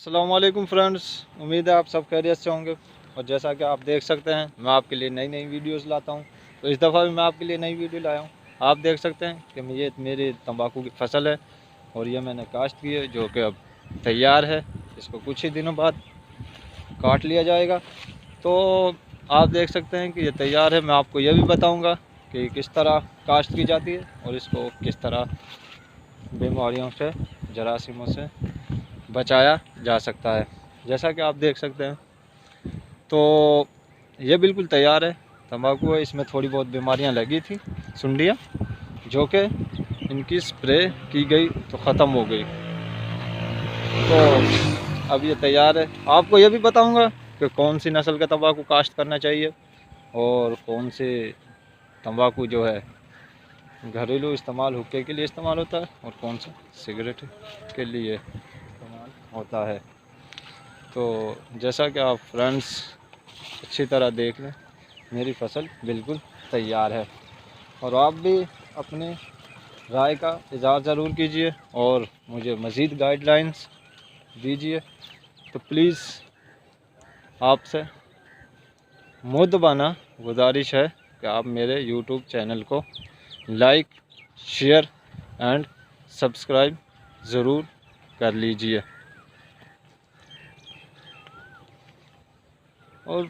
अस्सलामुअलैकुम फ्रेंड्स, उम्मीद है आप सब खैरियत से होंगे। और जैसा कि आप देख सकते हैं, मैं आपके लिए नई नई वीडियोस लाता हूं। तो इस दफ़ा भी मैं आपके लिए नई वीडियो लाया हूं। आप देख सकते हैं कि ये मेरी तंबाकू की फसल है और ये मैंने काश्त की है, जो कि अब तैयार है। इसको कुछ ही दिनों बाद काट लिया जाएगा। तो आप देख सकते हैं कि ये तैयार है। मैं आपको ये भी बताऊँगा कि किस तरह काश्त की जाती है और इसको किस तरह बीमारियों से, जरासीमों से बचाया जा सकता है। जैसा कि आप देख सकते हैं, तो ये बिल्कुल तैयार है। तंबाकू है, इसमें थोड़ी बहुत बीमारियां लगी थी, सुंडियां, जो कि इनकी स्प्रे की गई तो ख़त्म हो गई। तो अब ये तैयार है। आपको ये भी बताऊंगा कि कौन सी नस्ल का तंबाकू काश्त करना चाहिए और कौन से तंबाकू जो है घरेलू इस्तेमाल, हुक्के के लिए इस्तेमाल होता है, और कौन सा सिगरेट के लिए इस्तेमाल होता है। तो जैसा कि आप फ्रेंड्स अच्छी तरह देख लें, मेरी फसल बिल्कुल तैयार है। और आप भी अपने राय का इज़हार ज़रूर कीजिए और मुझे मज़ीद गाइडलाइंस दीजिए। तो प्लीज़ आपसे मुद्दबाना गुजारिश है कि आप मेरे यूट्यूब चैनल को लाइक, शेयर एंड सब्सक्राइब ज़रूर कर लीजिए। और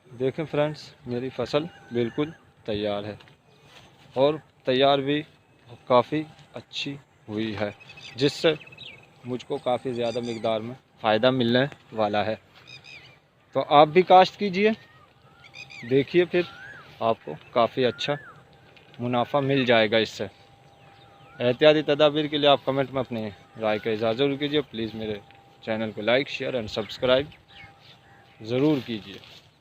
देखें फ्रेंड्स, मेरी फसल बिल्कुल तैयार है और तैयार भी काफ़ी अच्छी हुई है, जिससे मुझको काफ़ी ज़्यादा मिकदार में फ़ायदा मिलने वाला है। तो आप भी काश्त कीजिए, देखिए, फिर आपको काफ़ी अच्छा मुनाफा मिल जाएगा इससे। एहतियाती तदाबीर के लिए आप कमेंट में अपनी राय का इज़हार ज़रूर कीजिए। प्लीज़ मेरे चैनल को लाइक, शेयर एंड सब्सक्राइब ज़रूर कीजिए।